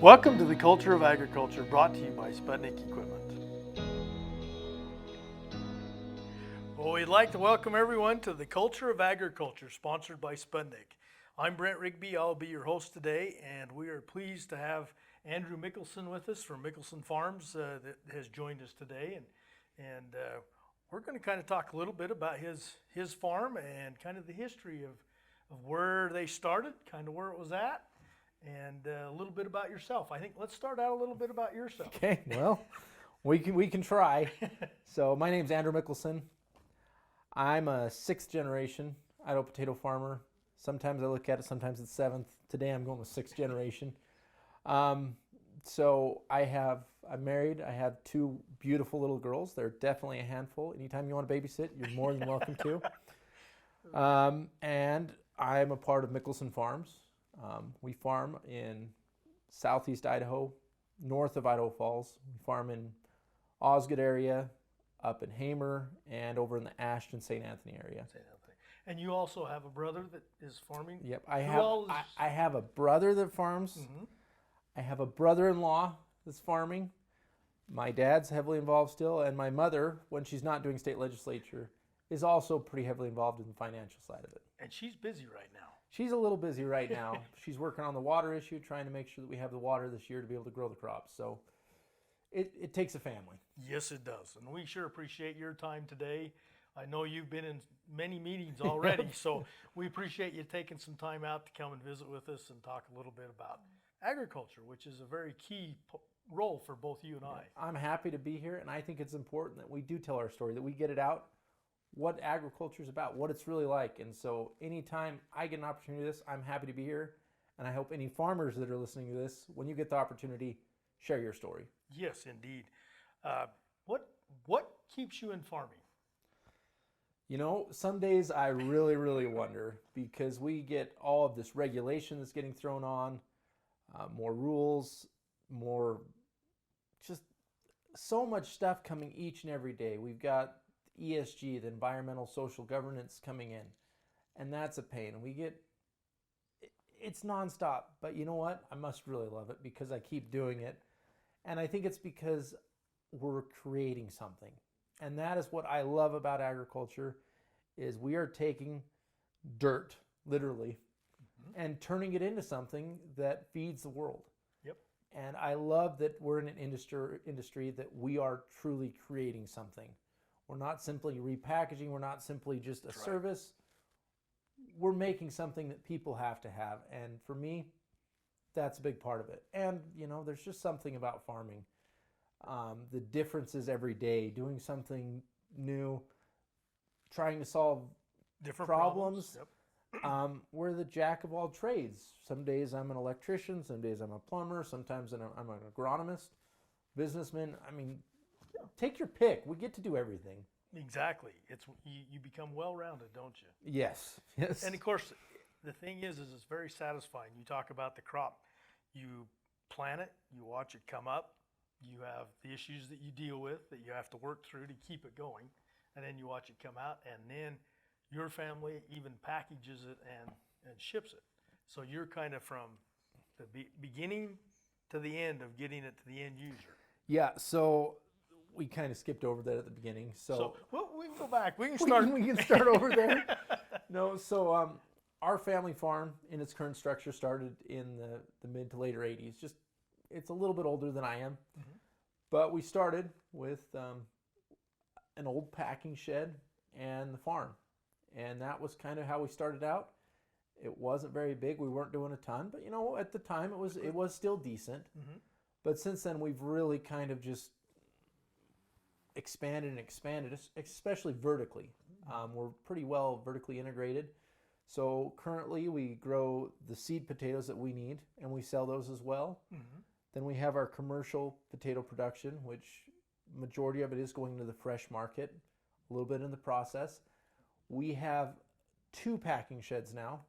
Welcome to the Culture of Agriculture, brought to you by Sputnik Equipment. Well, we'd like to welcome everyone to the Culture of Agriculture, sponsored by Sputnik. I'm Brent Rigby. I'll be your host today, and we are pleased to have Andrew Mickelson with us from Mickelson Farms that has joined us today. And we're going to kind of talk a little bit about his farm and kind of the history of where they started, kind of where it was at, and a little bit about yourself. I think let's start out a little bit about yourself. Okay, well, we can try. So my name's Andrew Mickelson. I'm a sixth generation Idaho potato farmer. Sometimes I look at it, sometimes it's seventh. Today I'm going with sixth generation. So I'm married. I have two beautiful little girls. They're definitely a handful. Anytime you want to babysit, you're more than welcome to. And I'm a part of Mickelson Farms. We farm in Southeast Idaho, north of Idaho Falls. We farm in Osgood area, up in Hamer, and over in the Ashton, St. Anthony area. And you also have a brother that is farming? Yep, I have a brother that farms. Mm-hmm. I have a brother-in-law that's farming. My dad's heavily involved still, and my mother, when she's not doing state legislature, is also pretty heavily involved in the financial side of it. And she's busy right now. She's a little busy right now. She's working on the water issue, trying to make sure that we have the water this year to be able to grow the crops. So it takes a family. Yes, it does. And we sure appreciate your time today. I know you've been in many meetings already, so we appreciate you taking some time out to come and visit with us and talk a little bit about agriculture, which is a very key role for both you and I. I'm happy to be here, and I think it's important that we do tell our story, that we get it out, what agriculture is about, what it's really like. And so anytime I get an opportunity to this, I'm happy to be here. And I hope any farmers that are listening to this, when you get the opportunity, share your story. Yes, indeed. What keeps you in farming? You know, some days I really, really wonder, because we get all of this regulation that's getting thrown on, more rules, more, just so much stuff coming each and every day. We've got ESG, the environmental social governance, coming in, and that's a pain. And it's nonstop, but you know what? I must really love it because I keep doing it. And I think it's because we're creating something. And that is what I love about agriculture, is we are taking dirt, literally, and turning it into something that feeds the world. Yep. And I love that we're in an industry that we are truly creating something. We're not simply repackaging. We're not simply just a service. We're making something that people have to have. And for me, that's a big part of it. And, you know, there's just something about farming. The differences every day, doing something new, trying to solve different problems. Yep. We're the jack of all trades. Some days I'm an electrician. Some days I'm a plumber. Sometimes I'm an agronomist, businessman. I mean, take your pick. We get to do everything. Exactly. It's you become well-rounded, don't you? Yes. Yes. And of course, the thing is it's very satisfying. You talk about the crop. You plant it. You watch it come up. You have the issues that you deal with that you have to work through to keep it going. And then you watch it come out. And then your family even packages it and ships it. So you're kind of from the beginning to the end of getting it to the end user. Yeah. So we kind of skipped over that at the beginning. So well, we can go back. We can start. We can start over there. No. So our family farm in its current structure started in the mid to later 80s. It's a little bit older than I am. Mm-hmm. But we started with an old packing shed and the farm. And that was kind of how we started out. It wasn't very big. We weren't doing a ton. But, you know, at the time, it was still decent. Mm-hmm. But since then, we've really kind of just expanded, especially vertically. We're pretty well vertically integrated. So currently, we grow the seed potatoes that we need, and we sell those as well. Mm-hmm. Then we have our commercial potato production, which majority of it is going to the fresh market, a little bit in the process. We have 2 packing sheds now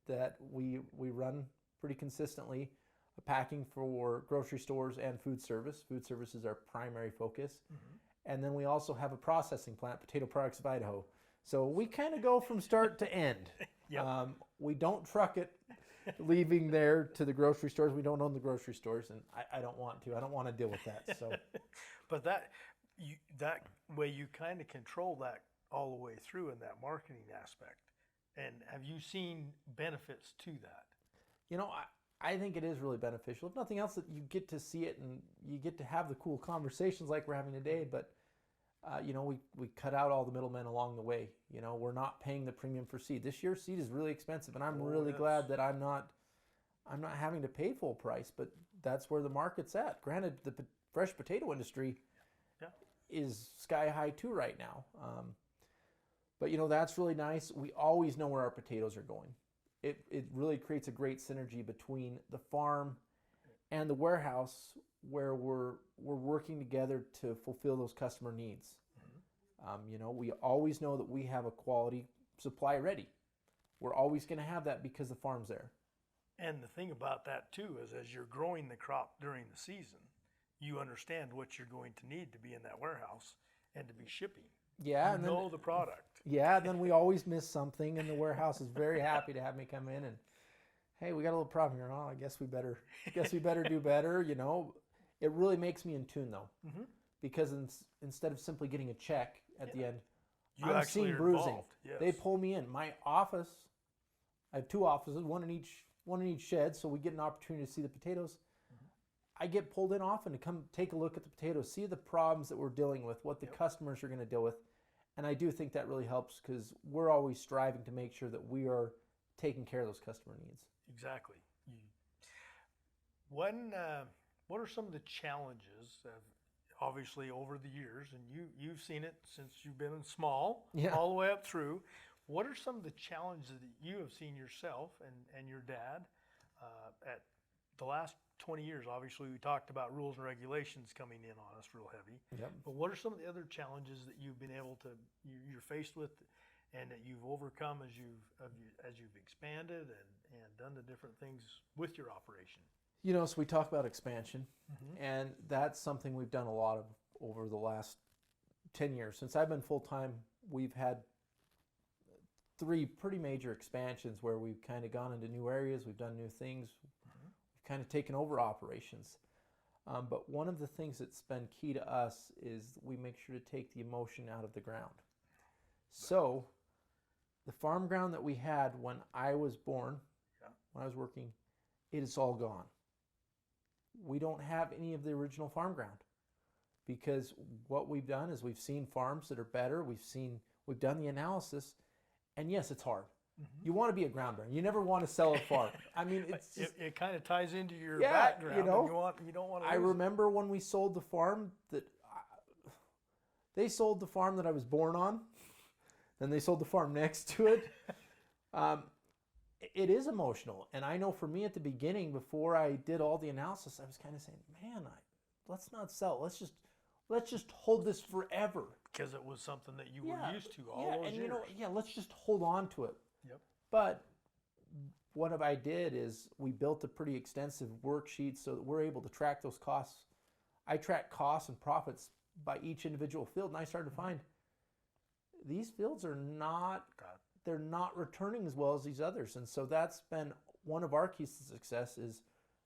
that we run pretty consistently, packing for grocery stores and food service. Food service is our primary focus. Mm-hmm. And then we also have a processing plant, Potato Products of Idaho. So we kind of go from start to end. Yep. We don't truck it. leaving there to the grocery stores. We don't own the grocery stores, and I don't want to. I don't want to deal with that. So, But that way you kind of control that all the way through in that marketing aspect. And have you seen benefits to that? you know, I think it is really beneficial. If nothing else, that you get to see it and you get to have the cool conversations like we're having today. But we cut out all the middlemen along the way. We're not paying the premium for seed. This year's seed is really expensive, and I'm really glad that I'm not having to pay full price. But that's where the market's at. Granted, the fresh potato industry is sky high too right now. But that's really nice. We always know where our potatoes are going. It really creates a great synergy between the farm and the warehouse, where we're working together to fulfill those customer needs. We always know that we have a quality supply ready. We're always going to have that because the farm's there. And the thing about that too is, as you're growing the crop during the season, you understand what you're going to need to be in that warehouse and to be shipping. Yeah, and know the product. Yeah, then we always miss something, and the warehouse is very happy to have me come in and, hey, we got a little problem here. Oh, I guess we better do better. It really makes me in tune though, because instead of simply getting a check at the end, I'm seeing bruising. Yes. They pull me in my office. I have 2 offices, one in each shed, so we get an opportunity to see the potatoes. I get pulled in often to come take a look at the potatoes, see the problems that we're dealing with, what the customers are going to deal with. And I do think that really helps, because we're always striving to make sure that we are taking care of those customer needs. Exactly. What are some of the challenges, obviously over the years, and you've seen it since you've been small, all the way up through. What are some of the challenges that you have seen yourself and your dad at the last 20 years? Obviously, we talked about rules and regulations coming in on us real heavy. Yep. But what are some of the other challenges that you've been able to, you're faced with, and that you've overcome as you've expanded and done the different things with your operation? So we talk about expansion, and that's something we've done a lot of over the last 10 years. Since I've been full-time, we've had 3 pretty major expansions where we've kind of gone into new areas, we've done new things, we've kind of taken over operations. But one of the things that's been key to us is we make sure to take the emotion out of the ground. So the farm ground that we had when I was born, when I was working, it is all gone. We don't have any of the original farm ground, because what we've done is we've seen farms that are better. We've done the analysis, and yes, it's hard. You want to be a ground bearer. You never want to sell a farm. I mean, it's just, it kind of ties into your background. And you don't want to. I remember when we sold the farm they sold the farm that I was born on, then they sold the farm next to it. It is emotional, and I know for me at the beginning, before I did all the analysis, I was kind of saying, "Man, let's not sell. Let's just hold this forever." Because it was something that you were used to all those years. Let's just hold on to it. Yep. But what I did is we built a pretty extensive worksheet so that we're able to track those costs. I track costs and profits by each individual field, and I started to find these fields are not returning as well as these others. And so that's been one of our keys to success, is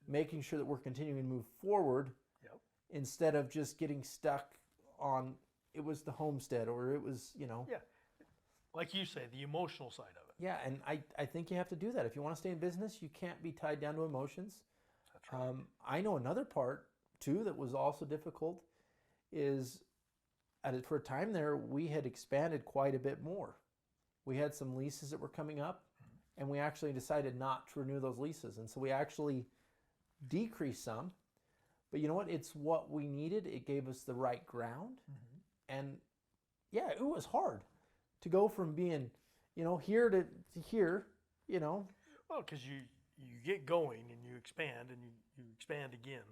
making sure that we're continuing to move forward instead of just getting stuck on it was the homestead or it was, like you say, the emotional side of it. Yeah, and I think you have to do that. If you want to stay in business, you can't be tied down to emotions. That's right. I know another part too that was also difficult is for a time there, we had expanded quite a bit more. We had some leases that were coming up, and we actually decided not to renew those leases. And so we actually decreased some. But you know what? It's what we needed. It gave us the right ground. And yeah, it was hard to go from being, here to here, Well, because you get going and you expand and you expand again.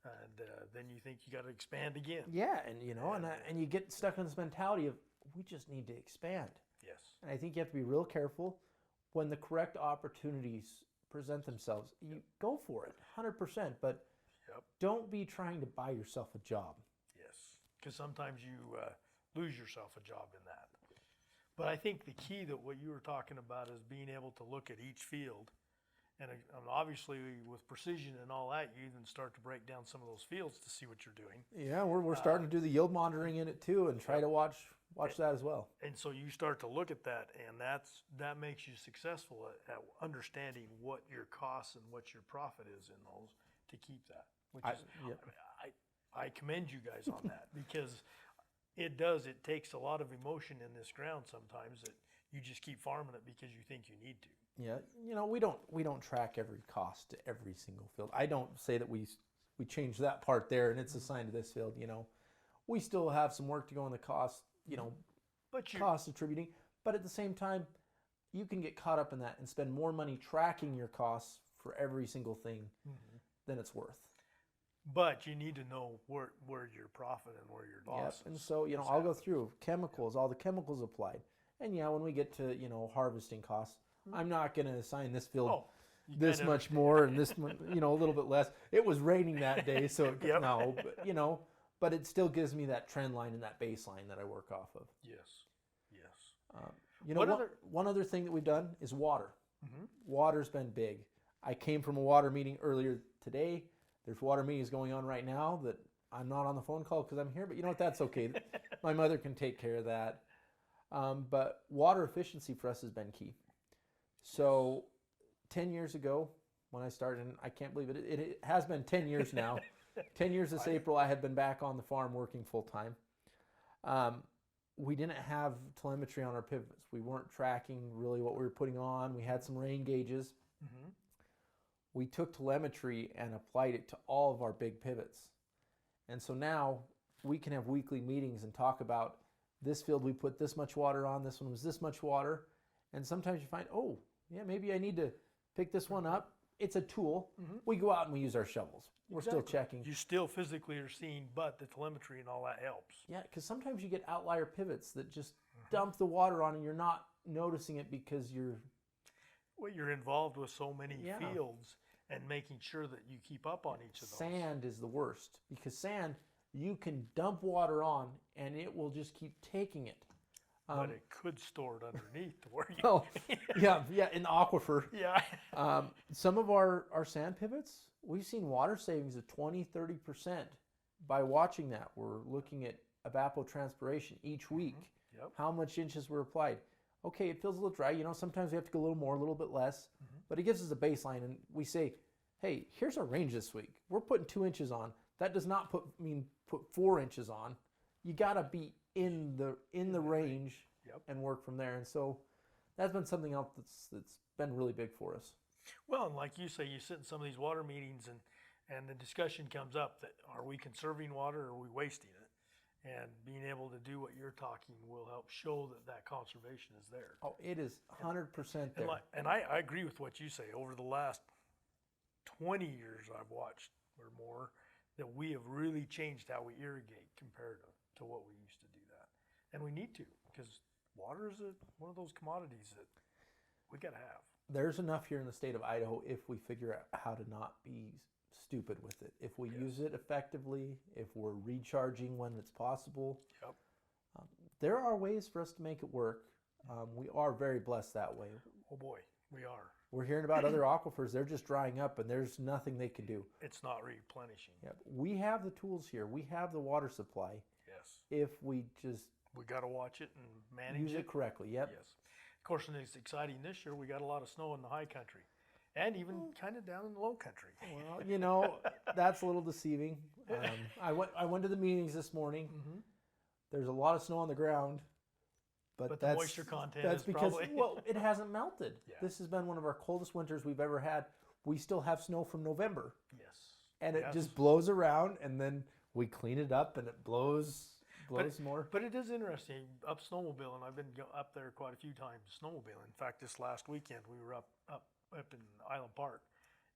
And then you think you got to expand again. Yeah, and and you get stuck in this mentality of, we just need to expand. Yes. And I think you have to be real careful when the correct opportunities present themselves. You go for it, 100%, but don't be trying to buy yourself a job. Yes, because sometimes you lose yourself a job in that. But I think the key that what you were talking about is being able to look at each field and obviously with precision and all that, you even start to break down some of those fields to see what you're doing. Yeah, we're starting to do the yield monitoring in it too, and try to watch that as well. And so you start to look at that, and that makes you successful at understanding what your costs and what your profit is in those to keep that. I commend you guys on that because it takes a lot of emotion in this ground sometimes that you just keep farming it because you think you need to. Yeah, we don't track every cost to every single field. I don't say that we change that part there and it's assigned to this field. We still have some work to go in the cost. Cost attributing, but at the same time, you can get caught up in that and spend more money tracking your costs for every single thing than it's worth. But you need to know where your profit and where your loss is. And so, I'll go through chemicals, all the chemicals applied. And when we get to, harvesting costs, I'm not going to assign this field this much more and this, a little bit less. It was raining that day, so no, but it still gives me that trend line and that baseline that I work off of. Yes. One other thing that we've done is water. Water's been big. I came from a water meeting earlier today. There's water meetings going on right now that I'm not on the phone call because I'm here, but that's okay. My mother can take care of that. But water efficiency for us has been key. So 10 years ago when I started, and I can't believe it, it has been 10 years now. 10 years this April, I had been back on the farm working full time. We didn't have telemetry on our pivots. We weren't tracking really what we were putting on. We had some rain gauges. We took telemetry and applied it to all of our big pivots. And so now we can have weekly meetings and talk about this field we put this much water on, this one was this much water. And sometimes you find, maybe I need to pick this one up. It's a tool. We go out and we use our shovels. We're still checking. You still physically are seeing, but the telemetry and all that helps. Yeah, because sometimes you get outlier pivots that just dump the water on and you're not noticing it because you're involved with so many fields and making sure that you keep up on each of those. Sand is the worst because sand, you can dump water on and it will just keep taking it. But it could store it underneath where you... in the aquifer. Yeah. Some of our sand pivots, we've seen water savings of 20, 30% by watching that. We're looking at evapotranspiration each week, how much inches were applied. Okay, it feels a little dry. Sometimes we have to go a little more, a little bit less, but it gives us a baseline. And we say, hey, here's our range this week. We're putting 2 inches on. That does not mean put 4 inches on. You got to be in the range and work from there. And so that's been something else that's been really big for us. Well, and like you say, you sit in some of these water meetings and the discussion comes up that are we conserving water or are we wasting it? And being able to do what you're talking will help show that conservation is there. Oh, it is 100% there. And I agree with what you say. Over the last 20 years I've watched or more that we have really changed how we irrigate compared to what we used to do that. And we need to because water is one of those commodities that we got to have. There's enough here in the state of Idaho if we figure out how to not be stupid with it. If we use it effectively, if we're recharging when it's possible. There are ways for us to make it work. We are very blessed that way. Oh boy, we are. We're hearing about other aquifers. They're just drying up and there's nothing they can do. It's not replenishing. We have the tools here. We have the water supply. Yes. If we got to watch it and manage use it correctly. Yes. Of course, and it's exciting this year. We got a lot of snow in the high country. And even kind of down in the low country. Well, that's a little deceiving. I went to the meetings this morning. There's a lot of snow on the ground, but the moisture content is because probably... it hasn't melted. This has been one of our coldest winters we've ever had. We still have snow from November. Yes. And it just blows around, and then we clean it up, and it blows more. But it is interesting up snowmobiling. I've been up there quite a few times snowmobiling. In fact, this last weekend we were up in Island Park,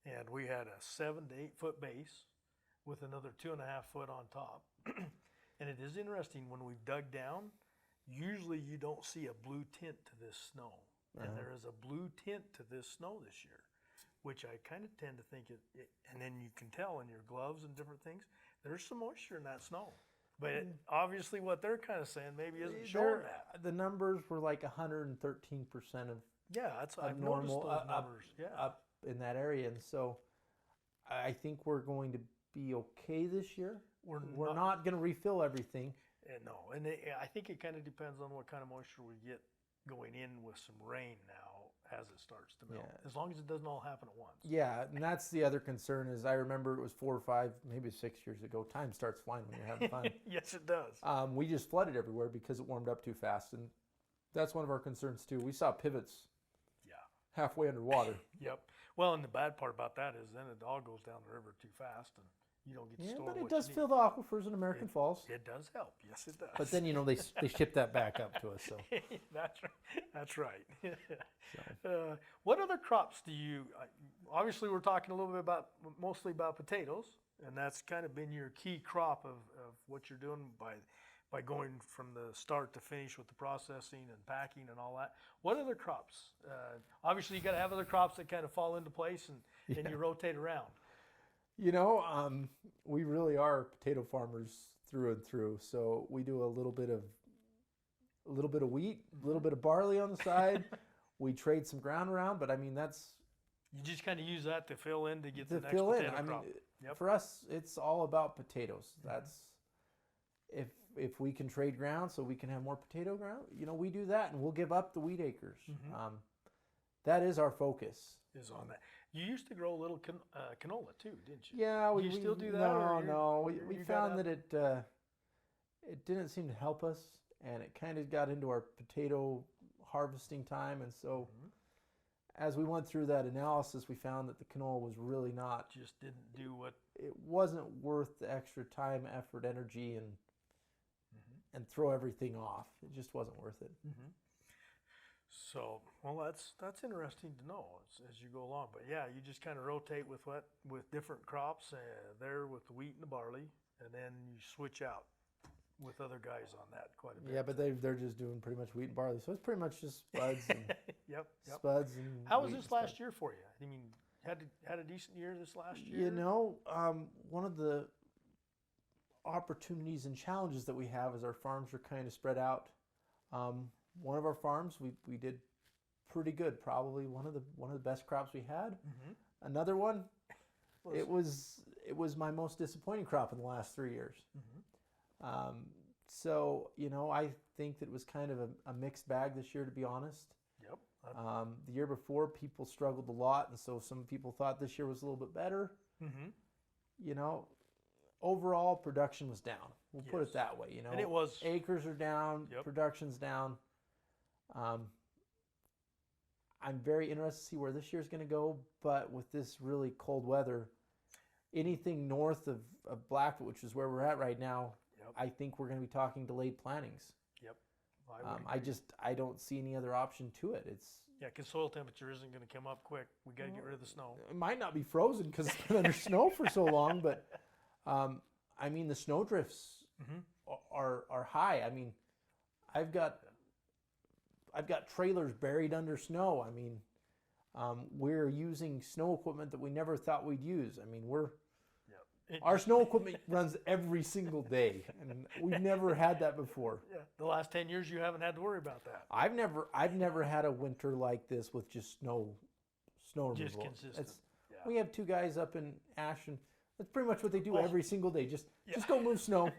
and we had a 7 to 8 foot base with another 2.5 foot on top. And it is interesting when we've dug down, usually you don't see a blue tint to this snow. And there is a blue tint to this snow this year, which I kind of tend to think and then you can tell in your gloves and different things, there's some moisture in that snow. But obviously what they're kind of saying maybe isn't showing that. The numbers were like 113% of I've noticed those numbers. in that area, and so I think we're going to be okay this year. We're not going to refill everything. No, and I think it kind of depends on what kind of moisture we get going in with some rain now as it starts to melt. Yeah. As long as it doesn't all happen at once. Yeah, and that's the other concern is I remember it was 4 or 5, maybe 6 years ago. Time starts flying when you're having fun. Yes, it does. We just flooded everywhere because it warmed up too fast, and that's one of our concerns too. We saw pivots halfway underwater. Yep. Well, and the bad part about that is then it all goes down the river too fast, and you don't get to store but it what does you fill the aquifers in American Falls. It does help. Yes, it does. But then they ship that back up to us. So That's right. That's right. What other crops do you? Obviously, we're talking a little bit about mostly about potatoes, and that's kind of been your key crop of what you're doing by going from the start to finish with the processing and packing and all that. What other crops? Obviously, you got to have other crops that kind of fall into place and you rotate around. You know, we really are potato farmers through and through. So we do a little bit of wheat, a little bit of barley on the side. We trade some ground around, but I mean You just kind of use that to fill in to get the next fill in. potato crop. I mean, for us, it's all about potatoes. That's if we can trade ground so we can have more potato ground, you know, we do that, and we'll give up the wheat acres. That is our focus. Is on that. You used to grow a little canola too, didn't you? Yeah, we still do that? No. We found that it didn't seem to help us, and it kind of got into our potato harvesting time, and so as we went through that analysis, we found that the canola was really not. Just didn't do what. It wasn't worth the extra time, effort, energy, and throw everything off. It just wasn't worth it. So, well, that's interesting to know as you go along. But yeah, you just kind of rotate with different crops there with the wheat and the barley, and then you switch out with other guys on that quite a bit. Yeah, but they're just doing pretty much wheat and barley, so it's pretty much just spuds and Yep. spuds and. How was wheat this and stuff. last year for you? I mean, had a decent year this last year. You know, one of the opportunities and challenges that we have is our farms are kind of spread out. One of our farms we did pretty good, probably one of the best crops we had. Another one, it was my most disappointing crop in the last 3 years. So you know, I think that it was kind of a mixed bag this year, to be honest. Yep. The year before, people struggled a lot, and so some people thought this year was a little bit better. You know, overall production was down. We'll put it that way. You know, and it was. Acres are down, production's down. I'm very interested to see where this year's going to go, but with this really cold weather, anything north of Blackfoot, which is where we're at right now, I think we're going to be talking delayed plantings. I don't see any other option to it. Because soil temperature isn't going to come up quick. We got to get rid of the snow. It might not be frozen because it's been under snow for so long, but I mean the snow drifts are high. I mean, I've got trailers buried under snow. I mean, we're using snow equipment that we never thought we'd use. I mean, our snow equipment runs every single day, and we've never had that before. Yeah, the last 10 years you haven't had to worry about that. I've never had a winter like this with just snow removal. Just consistent. We have 2 guys up in Ashton. That's pretty much what they do every single day. Just go move snow.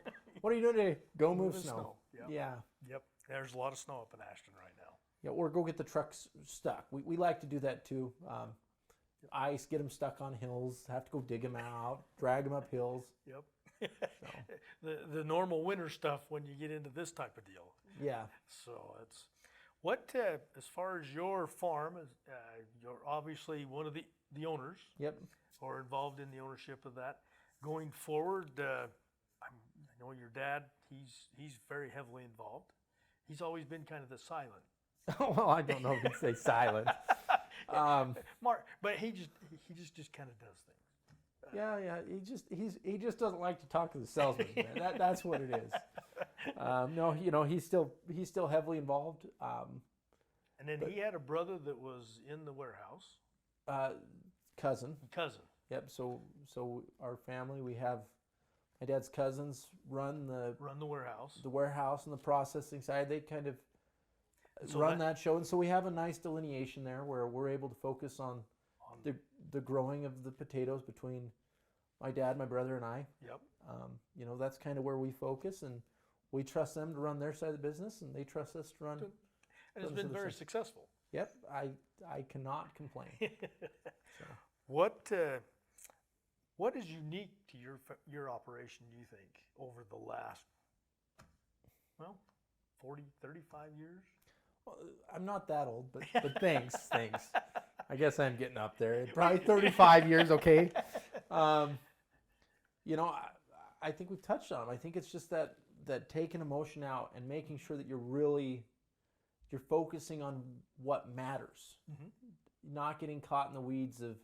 What are you doing today? Go move snow. Yeah. Yep. There's a lot of snow up in Ashton right now. Yeah, or go get the trucks stuck. We like to do that too. Ice, get them stuck on hills, have to go dig them out, drag them up hills. Yep. The normal winter stuff when you get into this type of deal. Yeah. So it's what as far as your farm, you're obviously one of the owners. Yep. Or involved in the ownership of that. Going forward, I know your dad. He's very heavily involved. He's always been kind of the silent. Well, I don't know if you'd say silent. Mark, but he just kind of does things. Yeah. He just doesn't like to talk to the salesman. Man. That's what it is. No, you know, he's still heavily involved. And then he had a brother that was in the warehouse. Cousin. Yep. So our family, we have my dad's cousins run the warehouse and the processing side. They kind of run that show, and so we have a nice delineation there where we're able to focus on the growing of the potatoes between my dad, my brother, and I. Yep. You know, that's kind of where we focus, and we trust them to run their side of the business, and they trust us to run. And it's been very successful. Yep, I cannot complain. So. What is unique to your operation, do you think, over the last, 40, 35 years? Well, I'm not that old, but thanks. I guess I'm getting up there. Probably 35 years, okay. You know, I think we've touched on it. I think it's just that taking emotion out and making sure that you're focusing on what matters. Mm-hmm. Not getting caught in the weeds of,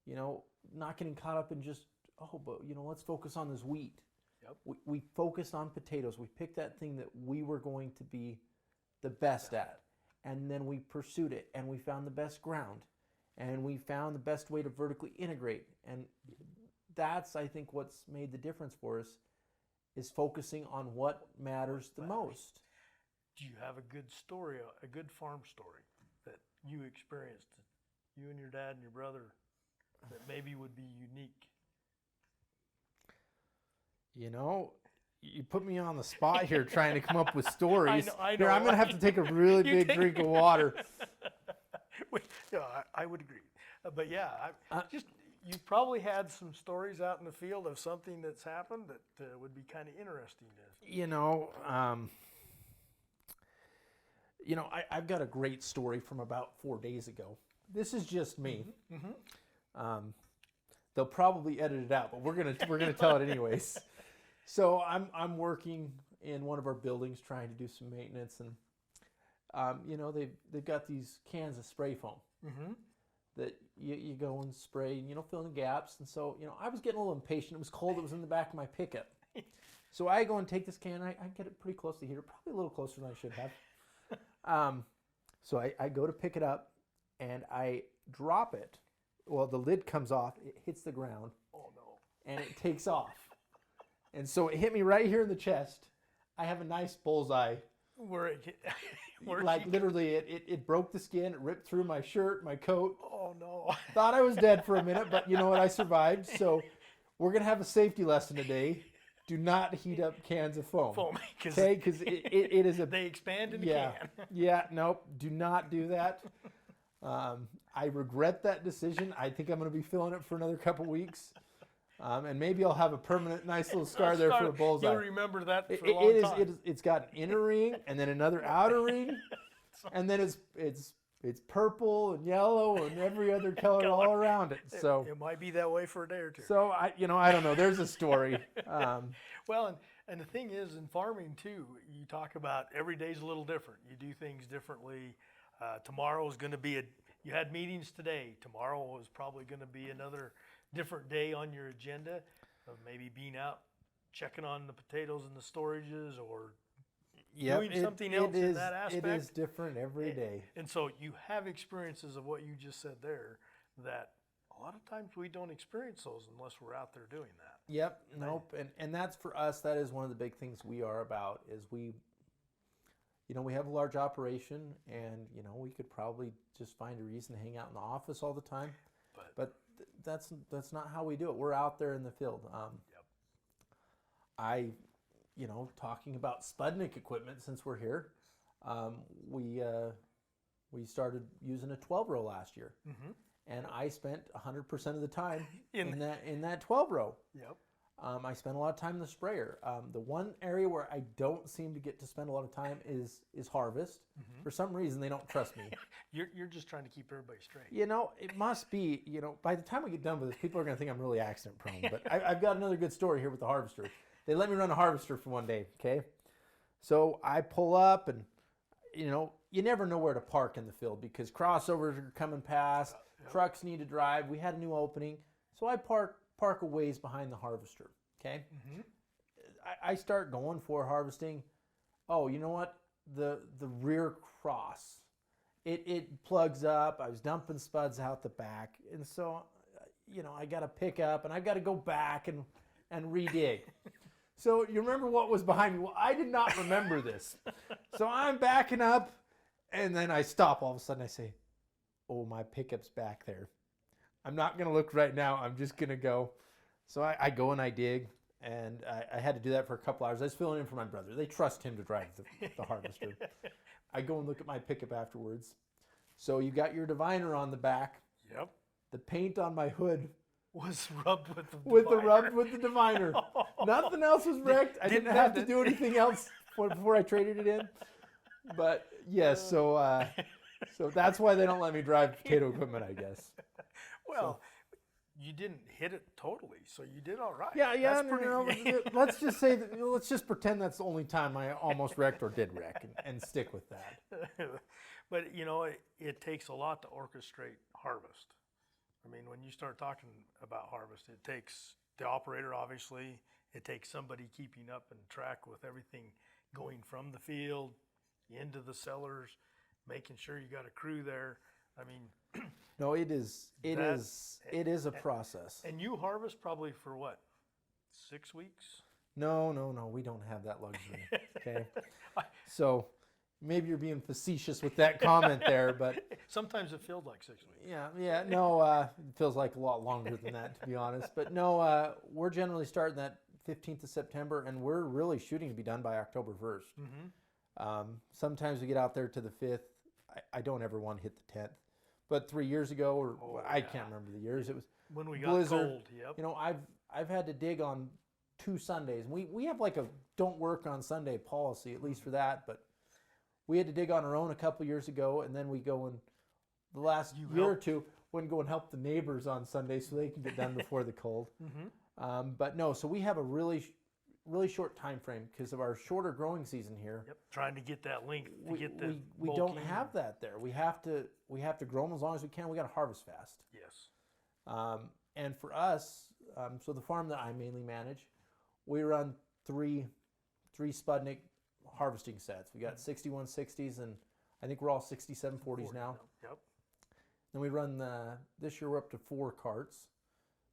you know, not getting caught up in just, but, you know, let's focus on this wheat. Yep. We focused on potatoes. We picked that thing that we were going to be the best at. And then we pursued it, and we found the best ground, and we found the best way to vertically integrate. And that's, I think, what's made the difference for us, is focusing on what matters the most. Do you have a good story, a good farm story that you experienced, you and your dad and your brother, that maybe would be unique? You know, you put me on the spot here trying to come up with stories. I know. Here, I'm going to have to take a really big drink of water. Yeah, I would agree. But yeah, you probably had some stories out in the field of something that's happened that would be kind of interesting. I've got a great story from about 4 days ago. This is just me. Mm-hmm. They'll probably edit it out, but we're gonna tell it anyways. So I'm working in one of our buildings trying to do some maintenance, and they've got these cans of spray foam. Mm-hmm. That you go and spray and, fill in the gaps. And so, I was getting a little impatient. It was cold. It was in the back of my pickup. So I go and take this can. I get it pretty close to here, probably a little closer than I should have. So I go to pick it up, and I drop it. Well, the lid comes off. It hits the ground. Oh, no. And it takes off. And so it hit me right here in the chest. I have a nice bullseye. Literally, it broke the skin. It ripped through my shirt, my coat. Oh, no. Thought I was dead for a minute, but you know what? I survived. So we're going to have a safety lesson today. Do not heat up cans of foam. Okay? Because it is they expand in the can. Yeah, nope. Do not do that. I regret that decision. I think I'm going to be filling it for another couple weeks. And maybe I'll have a permanent, nice little scar there for a bullseye. You'll remember that for a long time. It's got an inner ring and then another outer ring, and then it's purple and yellow and every other color all around it. So it might be that way for a day or two. So I don't know. There's a story. Well, and the thing is, in farming too, you talk about every day's a little different. You do things differently. Tomorrow is going to be you had meetings today. Tomorrow is probably going to be another different day on your agenda of maybe being out checking on the potatoes in the storages or doing something else in that aspect. It is different every day. And so you have experiences of what you just said there that a lot of times we don't experience those unless we're out there doing that. Yep. Nope. And that's for us, that is one of the big things we are about is we have a large operation and, we could probably just find a reason to hang out in the office all the time. But that's not how we do it. We're out there in the field. Talking about Spudnik equipment since we're here, we started using a 12-row last year. Mm-hmm. And I spent 100% of the time in that 12-row. Yep. I spent a lot of time in the sprayer. The one area where I don't seem to get to spend a lot of time is harvest. Mm-hmm. For some reason, they don't trust me. You're just trying to keep everybody straight. It must be, by the time we get done with this, people are going to think I'm really accident prone. But I've got another good story here with the harvester. They let me run a harvester for one day, okay? So I pull up and, you never know where to park in the field because crossovers are coming past, trucks need to drive. We had a new opening. So I park a ways behind the harvester, okay? Mm-hmm. I start going for harvesting. Oh, you know what? The rear cross, it plugs up. I was dumping spuds out the back. And so, I got to pick up and I've got to go back and re-dig. So you remember what was behind me? Well, I did not remember this. So I'm backing up and then I stop. All of a sudden I say, oh, my pickup's back there. I'm not going to look right now. I'm just going to go. So I go and I dig, and I had to do that for a couple hours. I was filling in for my brother. They trust him to drive the harvester. I go and look at my pickup afterwards. So you got your diviner on the back. Yep. The paint on my hood Was rubbed with the diviner. with the diviner. Nothing else was wrecked. I didn't have to do anything else before I traded it in. But yes, so that's why they don't let me drive potato equipment, I guess. Well, you didn't hit it totally, so you did all right. Yeah. That's pretty... Let's just say that, let's just pretend that's the only time I almost wrecked or did wreck, and stick with that. But it takes a lot to orchestrate harvest. I mean, when you start talking about harvest, it takes the operator, obviously. It takes somebody keeping up and track with everything going from the field into the cellars, making sure you got a crew there. I mean, no, it is a process. And you harvest probably for what, 6 weeks? No, we don't have that luxury. Okay, so maybe you're being facetious with that comment there, but sometimes it feels like 6 weeks. Yeah, no, it feels like a lot longer than that, to be honest. But no, we're generally starting that 15th of September, and we're really shooting to be done by October 1st. Mm-hmm. Sometimes we get out there to the 5th. I don't ever want to hit the 10th. But 3 years ago, I can't remember the years. It was when we got blizzard. Cold. Yep. I've had to dig on 2 Sundays. We have like a don't work on Sunday policy, at least for that. But we had to dig on our own a couple years ago, and then we go and the last year or two, wouldn't go and help the neighbors on Sunday so they can get done before the cold. Mm-hmm. But no, so we have a really short time frame because of our shorter growing season here. Yep. Trying to get that length to get the we don't have that there. We have to grow them as long as we can. We got to harvest fast. Yes. And for us, so the farm that I mainly manage, we run three Sputnik harvesting sets. We got 6160s, and I think we're all 6740s now. Yep. Then we run this year we're up to 4 carts.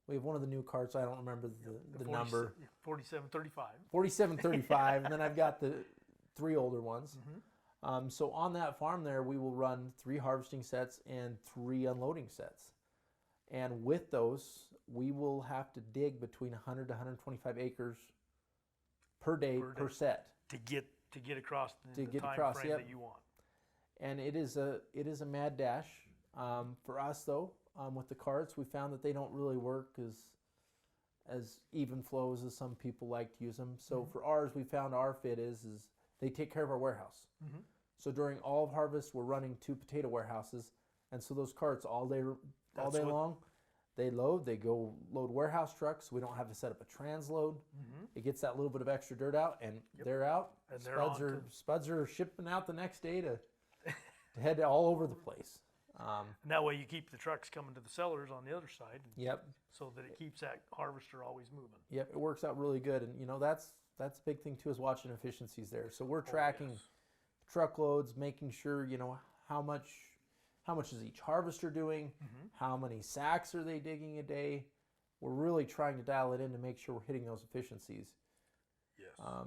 We have one of the new carts. I don't remember the number. 4735. 4735, and then I've got the 3 older ones. Mm-hmm. So on that farm there, we will run 3 harvesting sets and 3 unloading sets. And with those, we will have to dig between 100 to 125 acres per day per set to get across the time frame that you want. And it is a mad dash. For us though, with the carts, we found that they don't really work as even flows as some people like to use them. So for ours, we found our fit is they take care of our warehouse. Mm-hmm. So during all of harvest, we're running 2 potato warehouses, and so those carts all day long, they go load warehouse trucks. We don't have to set up a transload. Mm-hmm. It gets that little bit of extra dirt out, and they're out. And spuds are shipping out the next day to head all over the place. And that way you keep the trucks coming to the sellers on the other side. Yep. So that it keeps that harvester always moving. Yep, it works out really good, and that's a big thing too, is watching efficiencies there. So we're tracking truckloads, making sure how much is each harvester doing, how many sacks are they digging a day. We're really trying to dial it in to make sure we're hitting those efficiencies. Yes.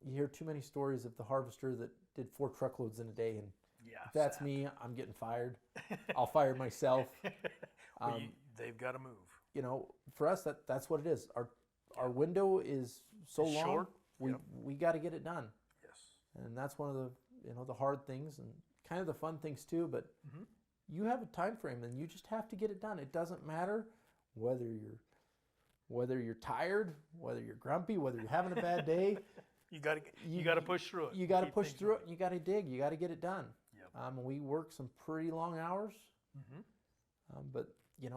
You hear too many stories of the harvester that did 4 truckloads in a day, and if that's sad. me, I'm getting fired. I'll fire myself. They've got to move. For us, that's what it is. Our window is so long. Short. We got to get it done. Yes. And that's one of the hard things and kind of the fun things too. But you have a time frame, and you just have to get it done. It doesn't matter whether you're tired, whether you're grumpy, whether you're having a bad day. You got to push through it. You got to push through it. You got to dig. You got to get it done. Yep. We work some pretty long hours. But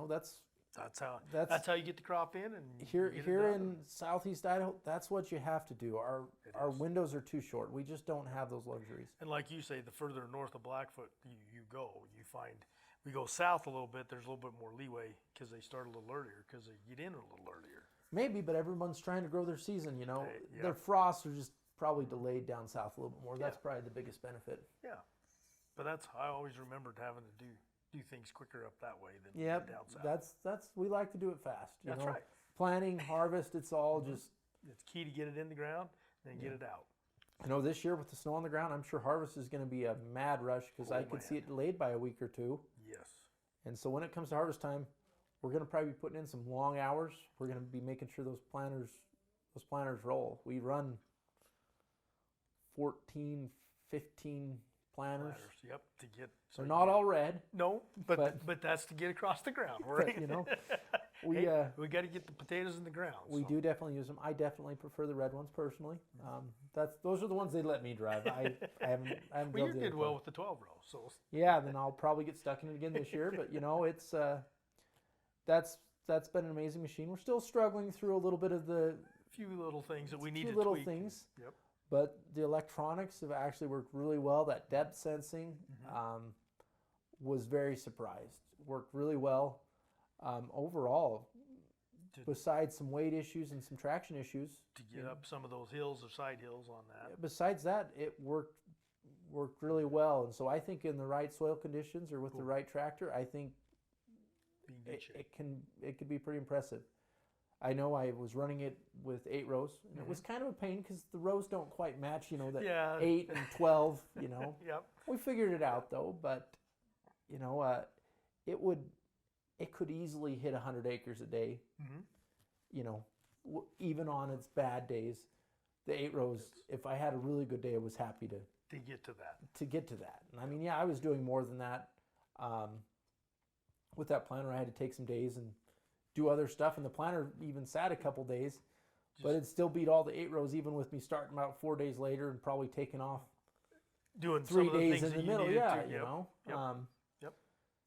that's how you get the crop in. And here in Southeast Idaho, that's what you have to do. Our windows are too short. We just don't have those luxuries. And like you say, the further north of Blackfoot you go, you find we go south a little bit. There's a little bit more leeway because they start a little earlier because they get in a little earlier. Maybe, but everyone's trying to grow their season. Their frosts are just probably delayed down south a little bit more. That's probably the biggest benefit. Yeah, but I always remembered having to do things quicker up that way than down south. That's we like to do it fast. That's right. Planting, harvest, it's all just. It's key to get it in the ground, then get it out. This year with the snow on the ground, I'm sure harvest is going to be a mad rush because I could see it delayed by a week or 2. Yes. And so when it comes to harvest time, we're going to probably be putting in some long hours. We're going to be making sure those planters roll. We run 14, 15 planters. Yep, to get. They're not all red. No, but that's to get across the ground, right? But, we we got to get the potatoes in the ground. We do definitely use them. I definitely prefer the red ones personally. Those are the ones they let me drive. I haven't. Well, you did well with the 12 row, so. Yeah, then I'll probably get stuck in it again this year. But it's that's been an amazing machine. We're still struggling through a little bit of the few little things that we need to little tweak. Things. Yep. But the electronics have actually worked really well. That depth sensing was very surprised. Worked really well. Overall, besides some weight issues and some traction issues. To get up some of those hills or side hills on that. Besides that, it worked really well. And so I think in the right soil conditions or with the right tractor, I think it could be pretty impressive. I know I was running it with 8 rows, and it was kind of a pain because the rows don't quite match, that 8 and 12, Yep. We figured it out though, but it could easily hit 100 acres a day. Even on its bad days, the 8 rows. If I had a really good day, I was happy to get to that. And I mean, I was doing more than that. With that planter, I had to take some days and do other stuff, and the planter even sat a couple days, but it still beat all the 8 rows, even with me starting about 4 days later and probably taking off doing 3 some of the days things in the that middle. you Yeah, needed to. Yep.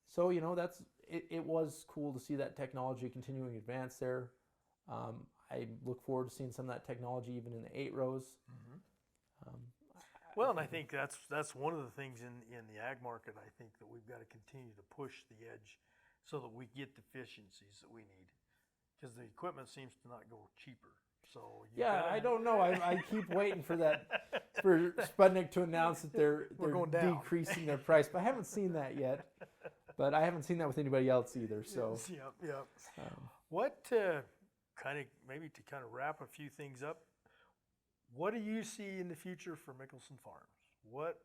So that's it was cool to see that technology continuing to advance there. I look forward to seeing some of that technology even in the 8 rows. Well, and I think that's one of the things in the ag market. I think that we've got to continue to push the edge so that we get the efficiencies that we need, because the equipment seems to not go cheaper. So I don't know. I keep waiting for Sputnik to announce that they're going down. decreasing their price, but I haven't seen that yet. But I haven't seen that with anybody else either. So Yep. What maybe to kind of wrap a few things up, what do you see in the future for Mickelson Farms? What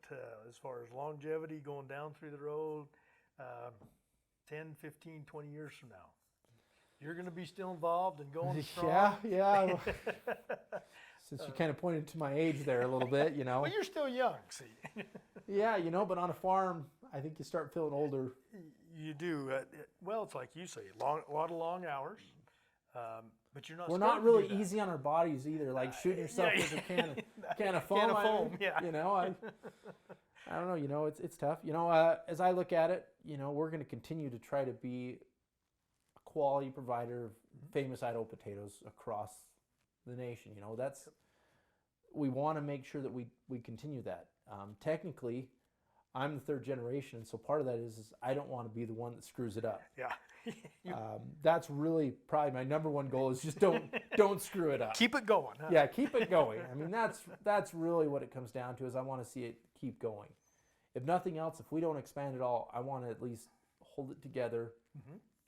as far as longevity going down through the road, 10, 15, 20 years from now? You're going to be still involved and going strong? Yeah. Since you kind of pointed to my age there a little bit, Well, you're still young, see. Yeah, but on a farm, I think you start feeling older. You do. Well, it's like you say, a lot of long hours, but you're not. We're not really easy on our bodies either. Like shooting yourself with a can of foam. I don't know. It's tough. As I look at it, we're going to continue to try to be a quality provider of famous Idaho potatoes across the nation. We want to make sure that we continue that. Technically, I'm the 3rd generation, and so part of that is I don't want to be the one that screws it up. Yeah. That's really probably my number one goal is just don't screw it up. Keep it going. Huh? Yeah, keep it going. I mean, that's really what it comes down to is I want to see it keep going. If nothing else, if we don't expand at all, I want to at least hold it together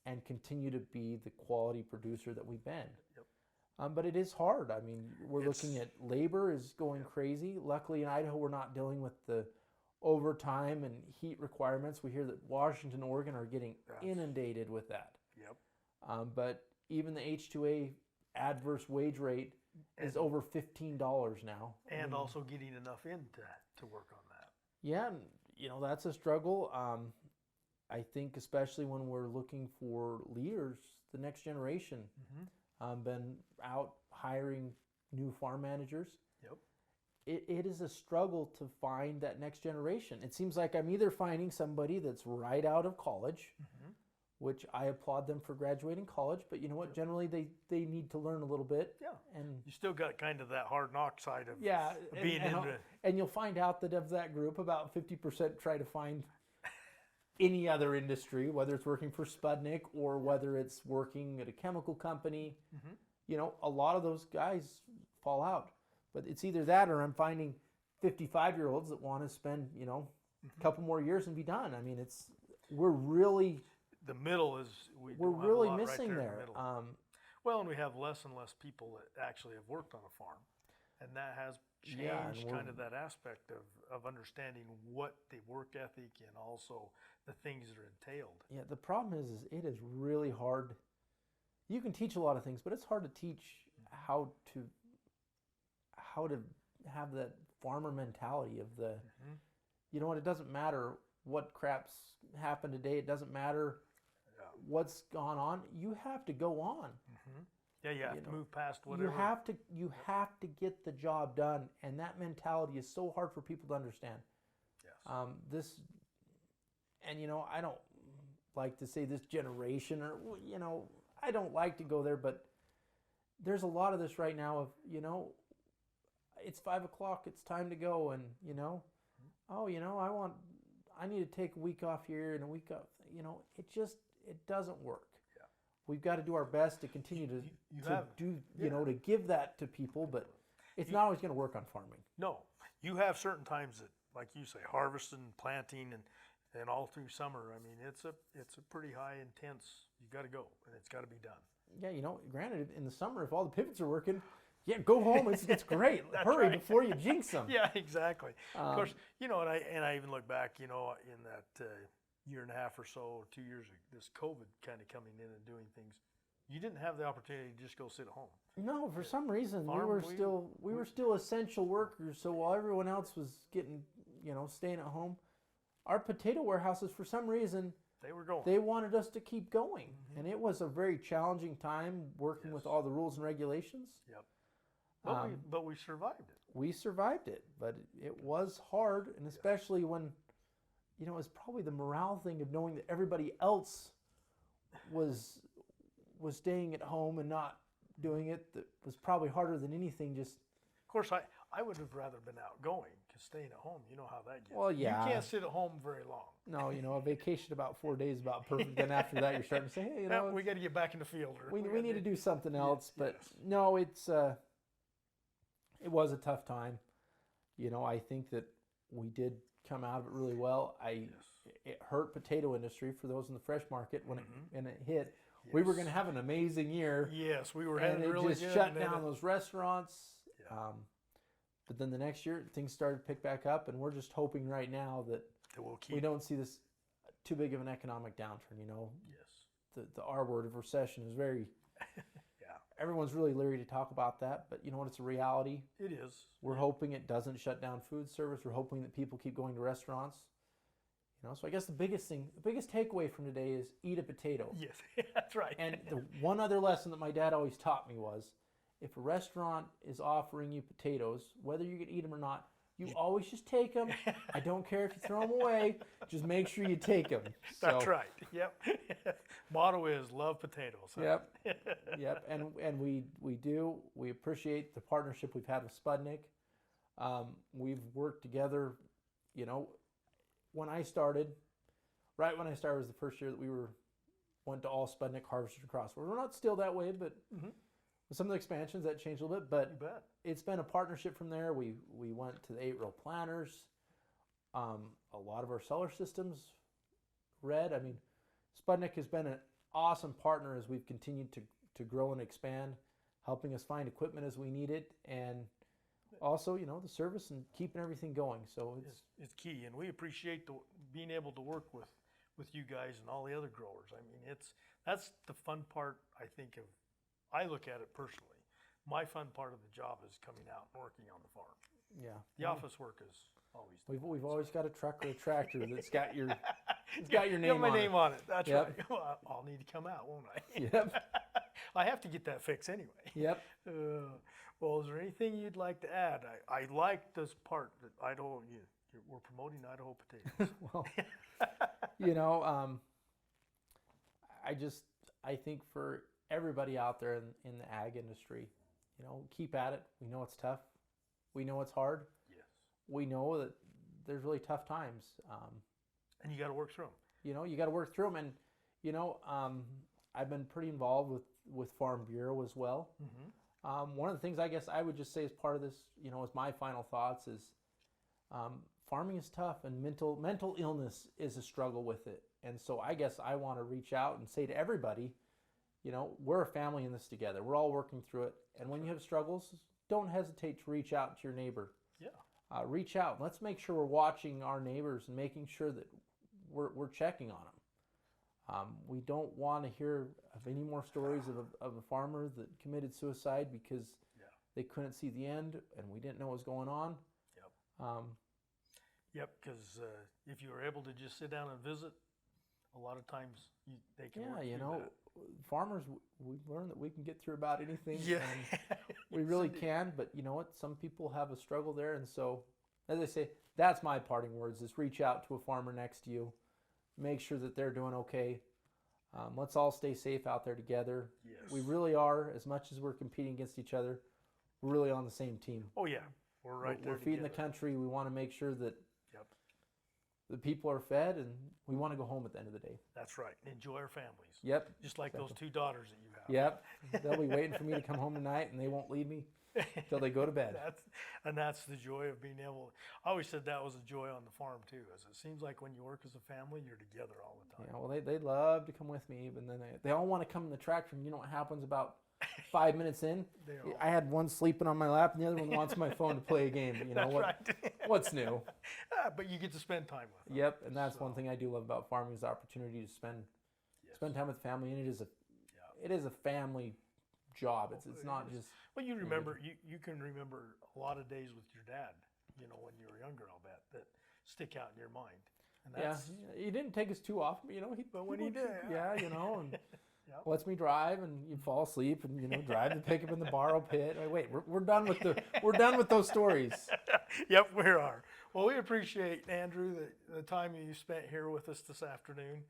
and continue to be the quality producer that we've been. Yep. But it is hard. I mean, we're looking at labor is going crazy. Luckily in Idaho, we're not dealing with the overtime and heat requirements. We hear that Washington, Oregon are getting inundated with that. Yep. But even the H2A adverse wage rate is over $15 now. And also getting enough in to work on that. Yeah, that's a struggle. I think especially when we're looking for leaders, the next generation, been out hiring new farm managers. Yep. It is a struggle to find that next generation. It seems like I'm either finding somebody that's right out of college, which I applaud them for graduating college, but you know what? Generally, they need to learn a little bit. Yeah. And you still got kind of that hard knock side of being and you'll find out that of that group, about 50% try to find any other industry, whether it's working for Sputnik or whether it's working at a chemical company. A lot of those guys fall out. But it's either that or I'm finding 55-year-olds that want to spend, a couple more years and be done. I mean, we're really... The middle is... We're really missing there. Well, and we have less and less people that actually have worked on a farm. And that has changed kind of that aspect of understanding what the work ethic and also the things that are entailed. Yeah, the problem is it is really hard. You can teach a lot of things, but it's hard to teach how to have that farmer mentality of the, you know what, it doesn't matter what crap's happened today. It doesn't matter what's gone on. You have to go on. Yeah, you have to move past whatever. You have to get the job done, and that mentality is so hard for people to understand. Yes. And I don't like to say this generation, or I don't like to go there, but there's a lot of this right now of it's 5 o'clock, it's time to go, and I need to take a week off here and a week off. It doesn't work. We've got to do our best to continue to give that to people, but it's not always going to work on farming. No, you have certain times that, like you say, harvesting, planting, and all through summer. I mean, it's a pretty high intense. You got to go, and it's got to be done. Yeah, granted, in the summer, if all the pivots are working, go home. It's great. Hurry right. Before you jinx them. Yeah, exactly. Of course, and I even look back, in that year and a half or so, 2 years, this COVID kind of coming in and doing things. You didn't have the opportunity to just go sit at home. No, for some reason we were still essential workers. So while everyone else was getting, staying at home, our potato warehouses, for some reason, they were going. They wanted us to keep going, and it was a very challenging time working with all the rules and regulations. Yep. But we survived it. We survived it, but it was hard, and especially when, it was probably the morale thing of knowing that everybody else was staying at home and not doing it. That was probably harder than anything. Just, of course, I would have rather been out going, because staying at home, you know how that gets. Well, yeah. You can't sit at home very long. No, a vacation about 4 days is about perfect. Then after that, you're starting to say, hey, we got to get back in the field. We need to do something else. But no, it was a tough time. I think that we did come out of it really well. It hurt potato industry for those in the fresh market when it hit. Yes. We were going to have an amazing year. Yes, we were heading really good. And it just shut down those restaurants. Yeah. But then the next year, things started to pick back up, and we're just hoping right now that we don't see this too big of an economic downturn. Yes. The R word of recession is very. Everyone's really leery to talk about that, but you know what? It's a reality. It is. We're hoping it doesn't shut down food service. We're hoping that people keep going to restaurants. So I guess the biggest takeaway from today is eat a potato. Yes, that's right. And the one other lesson that my dad always taught me was, if a restaurant is offering you potatoes, whether you can eat them or not, you always just take them. I don't care if you throw them away. Just make sure you take them. That's right. Yep. Motto is love potatoes. Huh? Yep. And we appreciate the partnership we've had with Sputnik. We've worked together. When I started was the first year that we went to all Sputnik harvesters across. We're not still that way, but with some of the expansions that changed a little bit. But it's been a partnership from there. We went to the 8-row planters. A lot of our cellar systems red. I mean, Sputnik has been an awesome partner as we've continued to grow and expand, helping us find equipment as we need it, and also, the service and keeping everything going. So it's key, and we appreciate being able to work with you guys and all the other growers. I mean, that's the fun part. I look at it personally. My fun part of the job is coming out and working on the farm. Yeah. The office work is always. We've always got a truck or a tractor that's got your name on it. My name on it. That's right. Well, I'll need to come out, won't I? Yep. I have to get that fixed anyway. Yep. Well, is there anything you'd like to add? I like this part that we're promoting Idaho potatoes. Well, I think for everybody out there in the ag industry, keep at it. We know it's tough. We know it's hard. Yes. We know that there's really tough times. And you got to work through them. You got to work through them. And, I've been pretty involved with Farm Bureau as well. One of the things I guess I would just say as part of this, as my final thoughts is farming is tough, and mental illness is a struggle with it. And so I guess I want to reach out and say to everybody, we're a family in this together. We're all working through it. And when you have struggles, don't hesitate to reach out to your neighbor. Yeah. Reach out. Let's make sure we're watching our neighbors and making sure that we're checking on them. We don't want to hear of any more stories of a farmer that committed suicide because they couldn't see the end and we didn't know what was going on. Yep, because if you were able to just sit down and visit, a lot of times they can work through that. Farmers, we've learned that we can get through about anything. Yeah. And we really can, but you know what? Some people have a struggle there, and so, as I say, that's my parting words, is reach out to a farmer next to you. Make sure that they're doing okay. Let's all stay safe out there together. Yes. We really are, as much as we're competing against each other, we're really on the same team. Oh, yeah. We're right there We're feeding the together. country. We want to make sure that the people are fed, and we want to go home at the end of the day. That's right. Enjoy our families. Yep. Just like those 2 daughters that you have. Yep. They'll be waiting for me to come home tonight, and they won't leave me until they go to bed. That's the joy of being able. I always said that was a joy on the farm too. As it seems like when you work as a family, you're together all the time. Yeah. Well, they love to come with me, but then they all want to come in the tractor. And you know what happens about 5 minutes in? I had one sleeping on my lap, and the other one wants my phone to play a game. But you know That's what? right. What's new? But you get to spend time with them. Yep. And that's one thing I do love about farming, is the opportunity to spend time with family, and it is a family job. It's not just. Well, you remember, you can remember a lot of days with your dad, you know, when you were younger, I'll bet, that stick out in your mind. And that's, he didn't take us too often, but you know, but when he did, you know, and lets me drive, and you fall asleep, and you know, drive the pickup in the borrow pit. Wait, we're done with those stories. Yep, we are. Well, we appreciate, Andrew, the time you spent here with us this afternoon,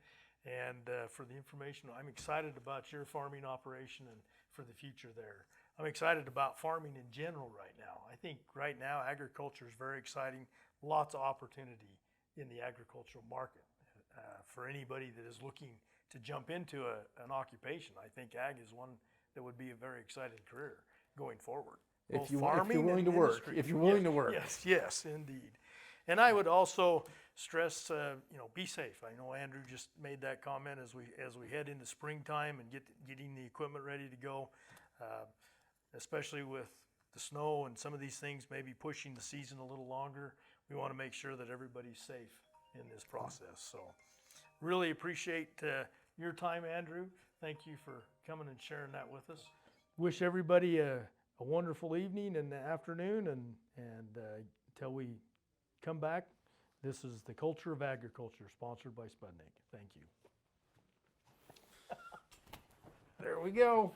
and for the information. I'm excited about your farming operation and for the future there. I'm excited about farming in general right now. I think right now agriculture is very exciting. Lots of opportunity in the agricultural market for anybody that is looking to jump into an occupation. I think ag is one that would be a very exciting career going forward. If you're willing to work. If you're willing to work. Yes, indeed. And I would also stress, be safe. I know Andrew just made that comment as we head into springtime and getting the equipment ready to go, especially with the snow and some of these things maybe pushing the season a little longer. We want to make sure that everybody's safe in this process. So really appreciate your time, Andrew. Thank you for coming and sharing that with us. Wish everybody a wonderful evening and afternoon, and until we come back, this is the Culture of Agriculture, sponsored by Sputnik. Thank you. There we go.